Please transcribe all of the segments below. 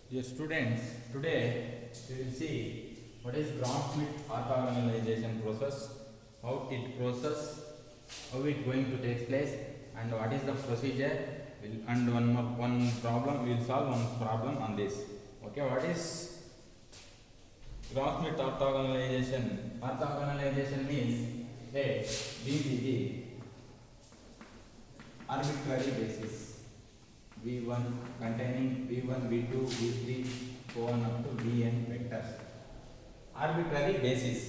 Dear students, today we will see what is Gram-Schmidt orthogonalization process, how it process, how it going to take place, and what is the procedure. And one problem we will solve one problem on this. Okay, what is Gram-Schmidt orthogonalization? Orthogonalization means a BCD arbitrary basis. V1 containing V1, V2, V3, so on up to Vn vectors. Arbitrary basis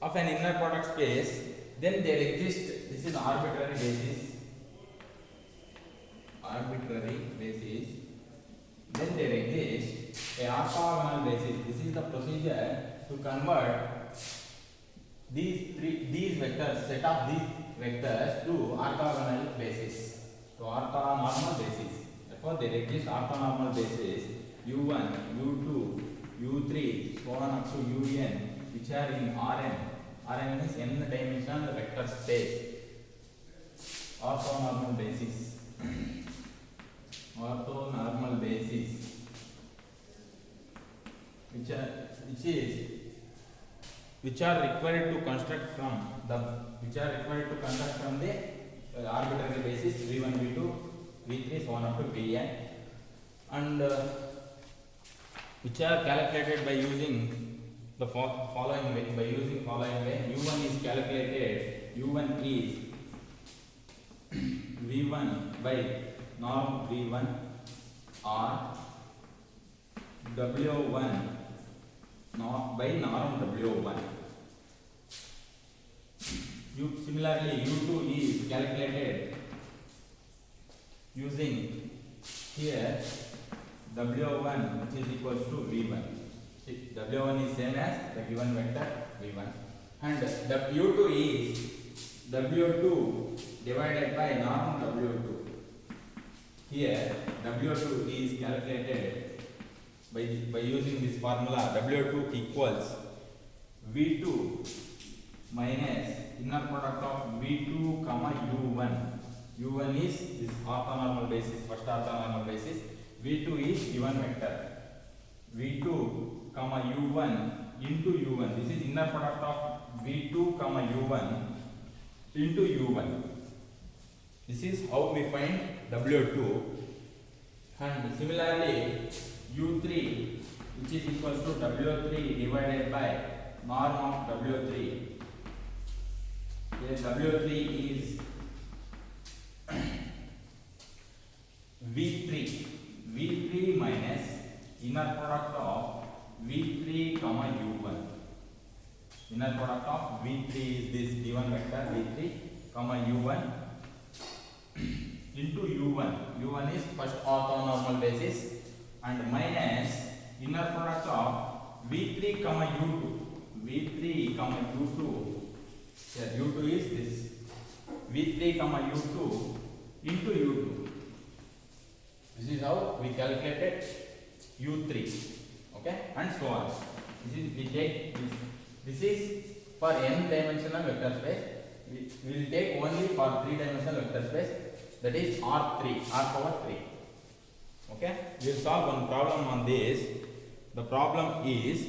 of an inner product space, then there exist, this is arbitrary basis, then there exists a orthogonal basis. This is the procedure to convert these vectors, set of these vectors to orthogonal basis. So orthonormal basis. Therefore, there exists orthonormal basis u1, u2, u3, so on up to un, which are in Rn. Rn is n dimensional vector space. Orthonormal basis. Orthonormal basis, which are required to construct from the arbitrary basis v1, v2, v3, so on up to vn, and which are calculated by using the following way. U1 is calculated. U1 is v1 by norm v1 or w1 by norm w1. Similarly, U2 is calculated using here W1, which is equals to V1. See, W1 is same as the given vector V1, and U2 is W2 divided by norm W2. Here W2 is calculated by using this formula. W2 equals V2 minus inner product of V2 comma U1. U1 is this orthonormal basis, first orthonormal basis. V2 is given vector. V2 comma U1 into U1. This is inner product of V2 comma U1 into U1. This is how we find W2. And similarly, U3, which is equals to W3 divided by norm of W3. Here W3 is V3 minus inner product of V3 comma U1. Inner product of V3 is this given vector V3 comma U1 into U1. U1 is first orthonormal basis, and minus inner product of V3 comma U2. V3 comma U2. Here U2 is this V3 comma U2 into U2. This is how we calculated U3. Okay, and so on. We take this. This is for n dimensional vector space. We will take only for 3 dimensional vector space, that is R3, R power 3. Okay, we will solve one problem on this. The problem is,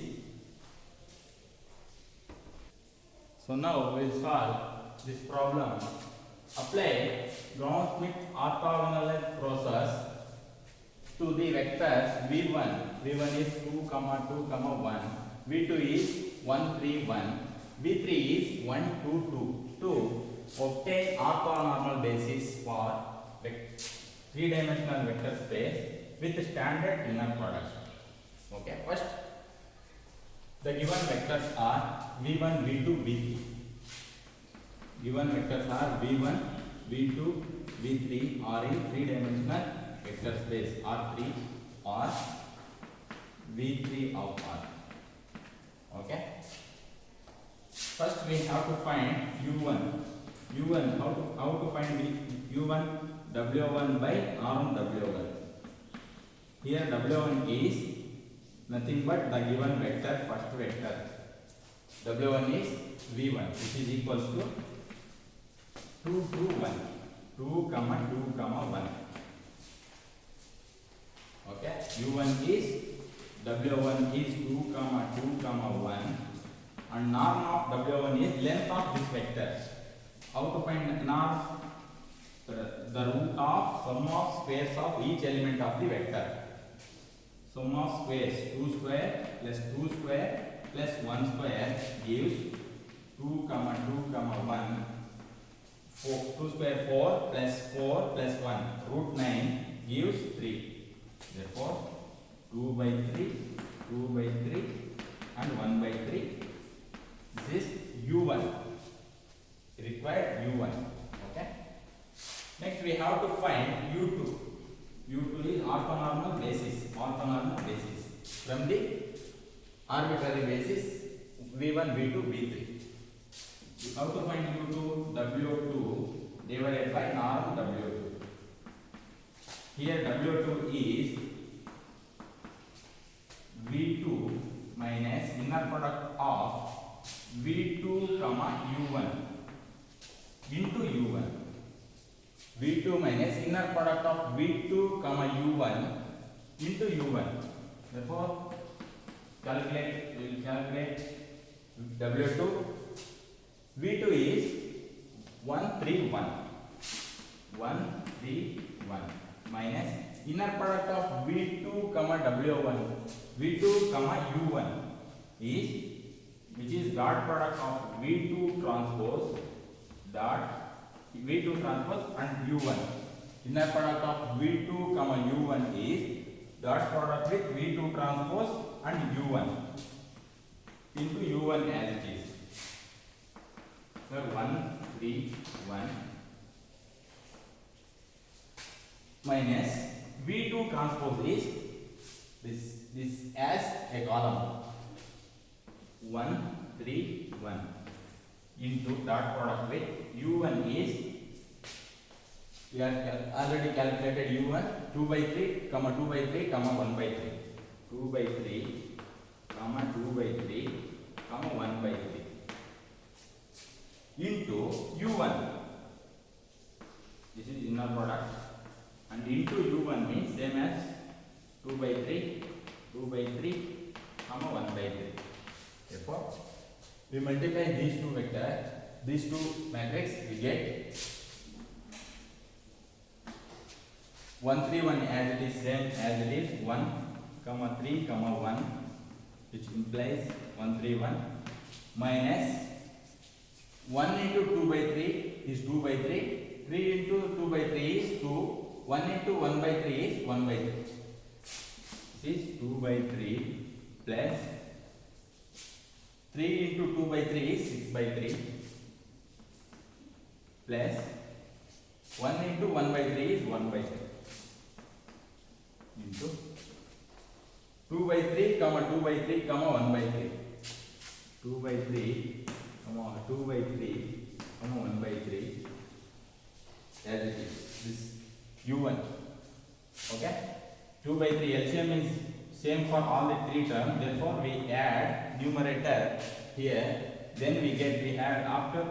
so now we will solve this problem. Apply Gram-Schmidt orthogonal process to the vectors v1. V1 is 2, 2, 1. V2 is 1, 3, 1. V3 is 1, 2, 2. To obtain orthonormal basis for 3-dimensional vector space with standard inner product. Okay, first the given vectors are v1, v2, v3. Given vectors are v1, v2, v3 are in 3-dimensional vector space R3 or v3 of R. Okay. First we have to find u1. U1, how to find u1? W1 by norm W1. Here W1 is nothing but the given vector, first vector. W1 is V1, which is equals to 2, 2, 1. 2, 2, 1. Okay. u1 is w1 is 2 comma 2 comma 1 and norm of w1 is length of this vector. How to find norm? The root of sum of squares of each element of the vector. Sum of squares 2 square plus 2 square plus 1 square gives 2 comma 2 comma 1. 2 square 4 plus 4 plus 1 root 9 gives 3. Therefore 2 by 3, 2 by 3 and 1 by 3. This is u1. Required u1. Okay. Next we have to find u2. u2 is orthonormal basis. Orthonormal basis from the arbitrary basis v1, v2, v3. How to find u2? W2 divided by norm W2. Here W2 is V2 minus inner product of V2 comma U1 into U1. V2 minus inner product of V2 comma U1 into U1. Therefore, we will calculate W2. V2 is 131 minus inner product of V2 comma W1 V2 comma U1 is which is dot product of V2 transpose dot V2 transpose and U1. Inner product of V2 comma U1 is dot product with V2 transpose and U1 into U1 as it is. So 131 minus V2 transpose is this as a column 131 into dot product with U1 is we are already calculated U1 2 by 3 comma 2 by 3 comma 1 by 3 2 by 3 comma 2 by 3 comma 1 by 3 into U1. This is inner product and into U1 means same as 2 by 3 comma 1 by 3. Therefore, we multiply these two vectors, these two matrix, we get 131 as it is same as it is 1 comma 3 comma 1 which implies 131 minus 1 into 2 by 3 is 2 by 3, 3 into 2 by 3 is 2, 1 into 1 by 3 is 1 by 3. This is 2 by 3 plus 3 into 2 by 3 is 6 by 3 plus 1 into 1 by 3 is 1 by 3 into 2 by 3 comma 2 by 3 comma 1 by 3 2 by 3 comma 2 by 3 comma 1 by 3 as it is this u1. Okay, 2 by 3 LCM is same for all the three terms, therefore we add numerator here, then we add after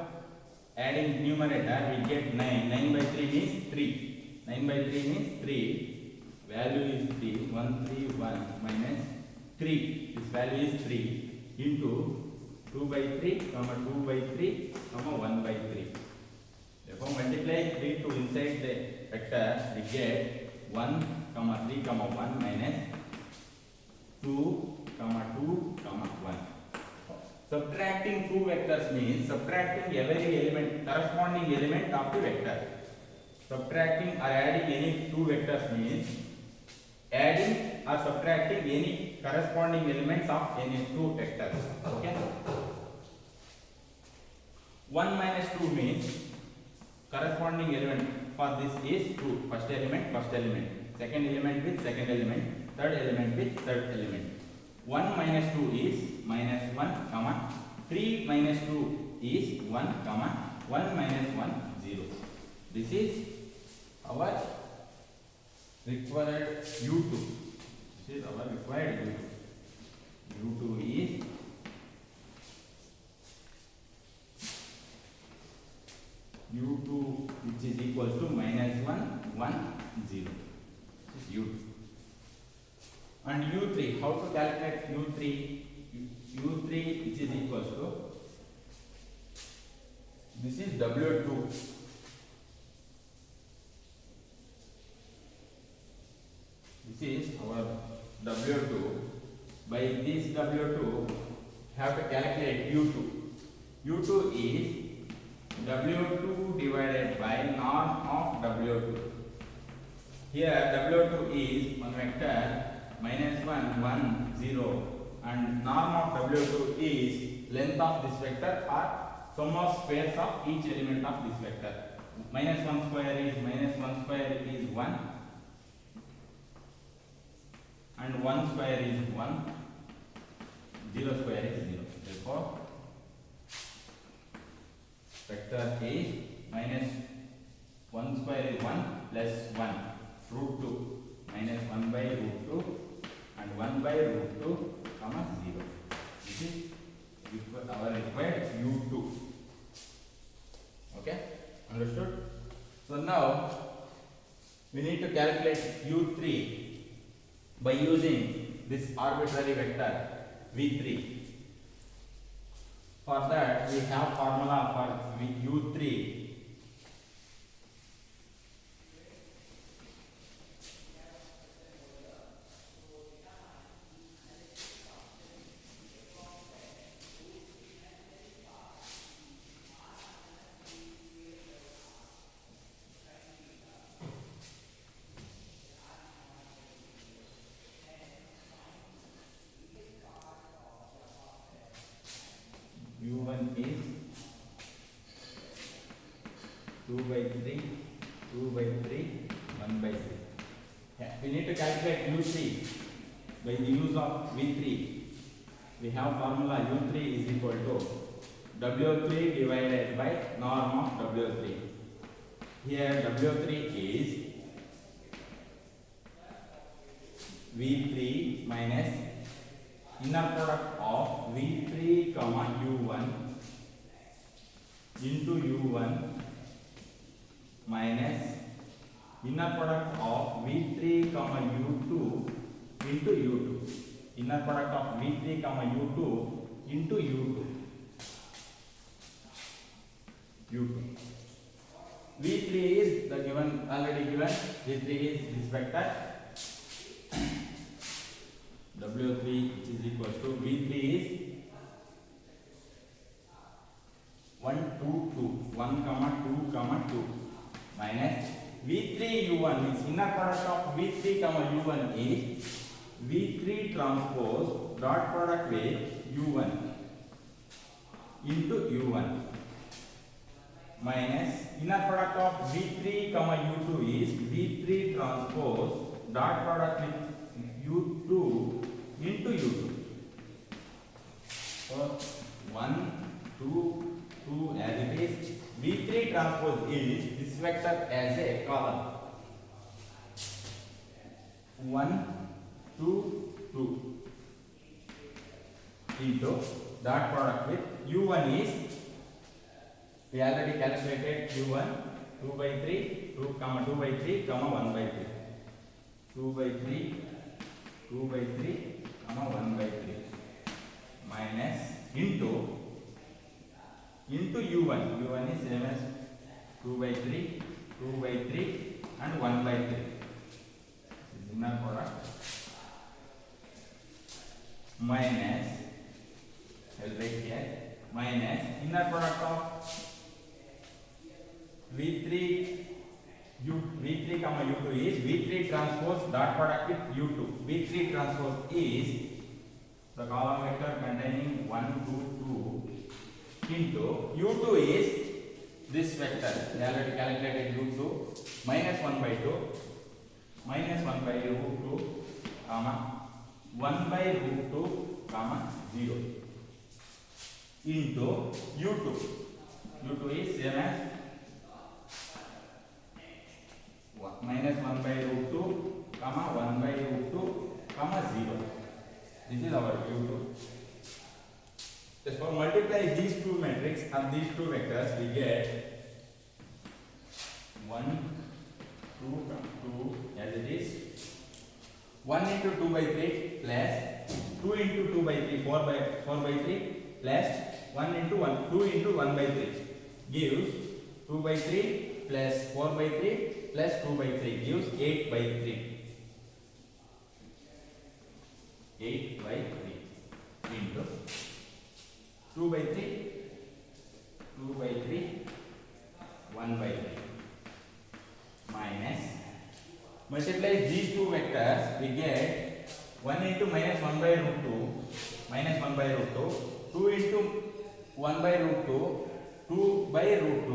adding numerator we get 9 by 3 means 3 9 by 3 means 3, value is 3 131 minus 3, this value is 3 into 2 by 3 comma 2 by 3 comma 1 by 3. Therefore multiply 3 to inside the vector we get 1 comma 3 comma 1 minus 2 comma 2 comma 1. Subtracting two vectors means subtracting every element, corresponding element of the vector. Subtracting or adding any two vectors means adding or subtracting any corresponding elements of any two vectors. Okay. 1 minus 2 means corresponding element for this is 2. First element, second element with second element, third element with third element. 1 minus 2 is minus 1 comma 3 minus 2 is 1 comma 1 minus 1 0. This is our required u2. This is our required u2. u2 is u2 which is equals to minus 1 1 0. This is u2. And u3, how to calculate u3? u3 which is equals to, this is w2. This is our w2. By this w2 have to calculate u2. u2 is w2 divided by norm of w2. Here w2 is one vector -1 1 0, and norm of w2 is length of this vector or sum of squares of each element of this vector. -1 square is -1 square is 1, and 1 square is 1, 0 square is 0. Therefore vector is -1 square is 1 plus 1 root 2, -1 by root 2 and 1 by root 2 comma 0. This is our required u2. Okay, understood? So now we need to calculate u3 by using this arbitrary vector v3. For that we have formula for u3. u1 is 2 by 3, 2 by 3, 1 by 3. Yeah. We need to calculate u3 by the use of v3. We have formula u3 is equal to w3 divided by norm of w3. Here w3 is v3 minus inner product of v3 comma u1 into u1 minus inner product of v3 comma u2 into u2. Inner product of v3 comma u2 into u2. v3 is the given, already given. v3 is this vector w3 which is equals to v3 is 1 2 2 1 comma 2 comma 2 minus v3 u1 means inner product of v3 comma u1 is v3 transpose dot product with u1 into u1 minus inner product of v3 comma u2 is v3 transpose dot product with u2 into u2. So 1 2 2 as it is. v3 transpose is this vector as a column 1 2 2 into dot product with u1 is, we already calculated u1 2 by 3 2 comma 2 by 3 comma 1 by 3 2 by 3 2 by 3 comma 1 by 3 minus into u1. u1 is same as 2 by 3 2 by 3 and 1 by 3. This is inner product minus, I will write here, minus inner product of v3 v3 comma u2 is v3 transpose dot product with u2. v3 transpose is the column vector containing 1 2 2 into u2 is this vector, we already calculated u2 minus 1 by 2 minus 1 by root 2 comma 1 by root 2 comma 0 into u2. u2 is same as minus 1 by root 2 comma 1 by root 2 comma 0. This is our u2. Therefore multiply these two matrix and these two vectors, we get 1 2 2 as it is 1 into 2 by 3 plus 2 into 2 by 3 4 by 3 plus 1 into 1 2 into 1 by 3 gives 2 by 3 plus 4 by 3 plus 2 by 3 gives 8 by 3. 8 by 3 into 2 by 3 2 by 3 1 by 3 minus multiply these two vectors, we get 1 into minus 1 by root 2 minus 1 by root 2 2 into 1 by root 2 2 by root 2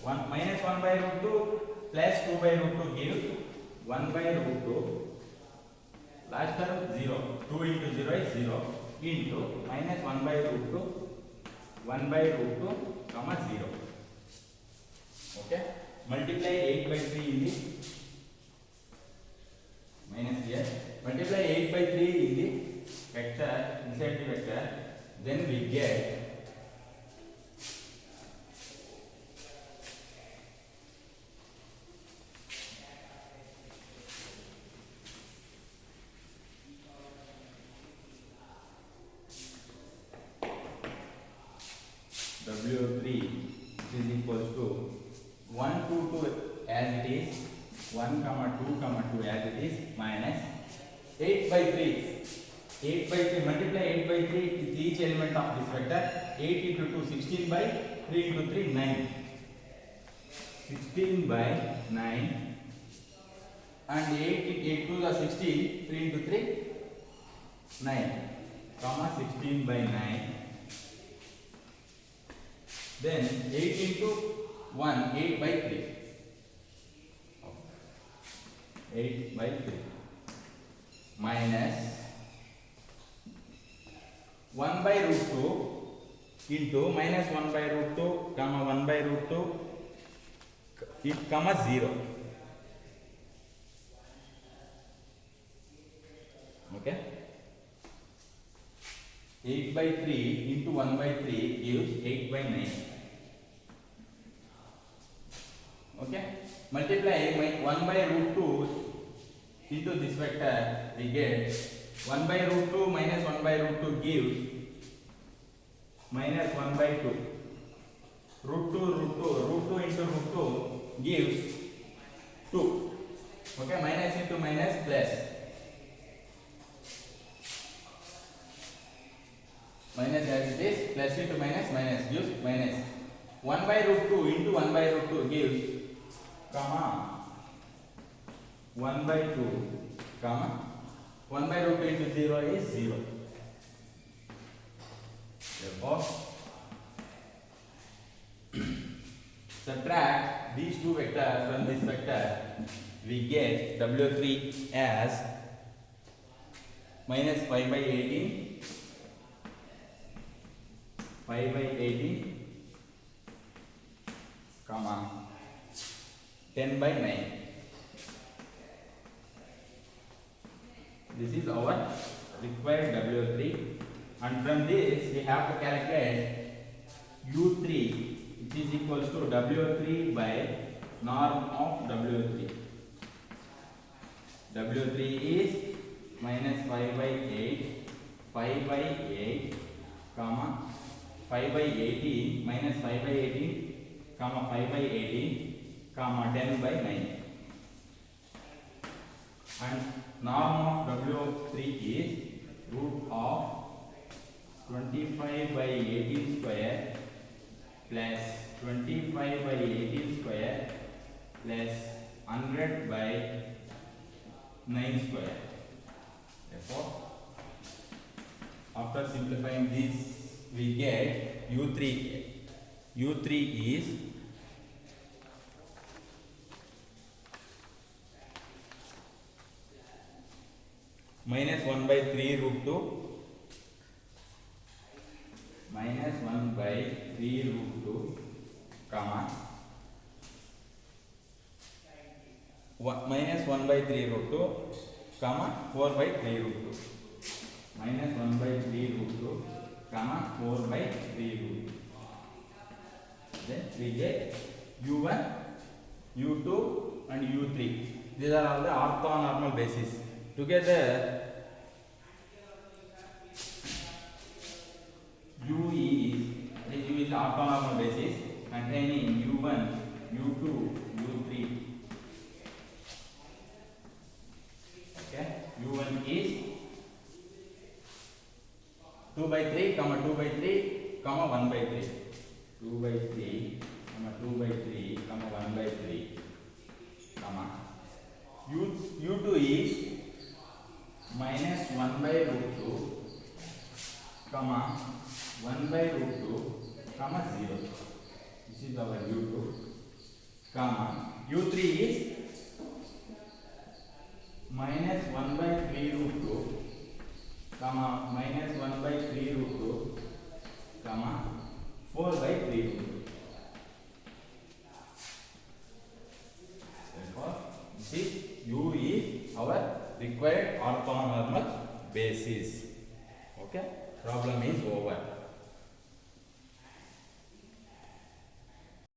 1 minus 1 by root 2 plus 2 by root 2 gives 1 by root 2 last term 0 2 into 0 is 0 into minus 1 by root 2 1 by root 2 comma 0. Okay, multiply 8 by 3 in the minus here, multiply 8 by 3 in the vector inside the vector, then we get W3 is equals to 1 2 2 as it is 1 comma 2 comma 2 as it is minus 8 by 3 8 by 3 multiply 8 by 3 with each element of this vector 8 into 2 16 by 3 into 3 9 16 by 9 and 8 2 are 16 3 into 3 9 comma 16 by 9. Then 8 into 1 8 by 3 8 by 3 minus 1 by root 2 into minus 1 by root 2 comma 1 by root 2 it comma 0. Okay, 8 by 3 into 1 by 3 gives 8 by 9. Okay, multiply 1 by root 2 into this vector, we get 1 by root 2 minus 1 by root 2 gives minus 1 by 2. Root 2 into root 2 gives 2. Okay, minus into minus plus. Minus as it is, plus into minus, minus gives minus. 1 by root 2 into 1 by root 2 gives, comma, 1 by 2, comma, 1 by root 2 into 0 is 0. Therefore, subtract these two vectors from this vector, we get W3 as minus 5 by 18, 5 by 18, comma 10 by 9. This is our required W3, and from this we have to calculate U3, which is equals to W3 by norm of W3. W3 is minus 5 by 8, 5 by 8, comma 5 by 18 minus 5 by 18, comma 5 by 18, comma 10 by 9. And norm of W3 is root of 25 by 18 square plus 25 by 18 square plus 100 by 9 square. Therefore, after simplifying this, we get U3. U3 is minus 1 by 3 root 2 minus 1 by 3 root 2 comma minus 1 by 3 root 2 comma 4 by 3 root 2 minus 1 by 3 root 2 comma 4 by 3 root 2. Then we get U1, U2 and U3. These are all the orthonormal bases. together U is orthonormal basis containing U1, U2, U3. Okay, U1 is 2 by 3, 2 by 3, 1 by 3. 2 by 3, 2 by 3, 1 by 3, U2 is minus 1 by root 2, 1 by root 2, 0. This is our U2, U3 is minus 1 by 3 root 2, minus 1 by 3 root 2, 4 by 3 root 2. Therefore, this U is our required orthonormal basis. Okay, problem is over.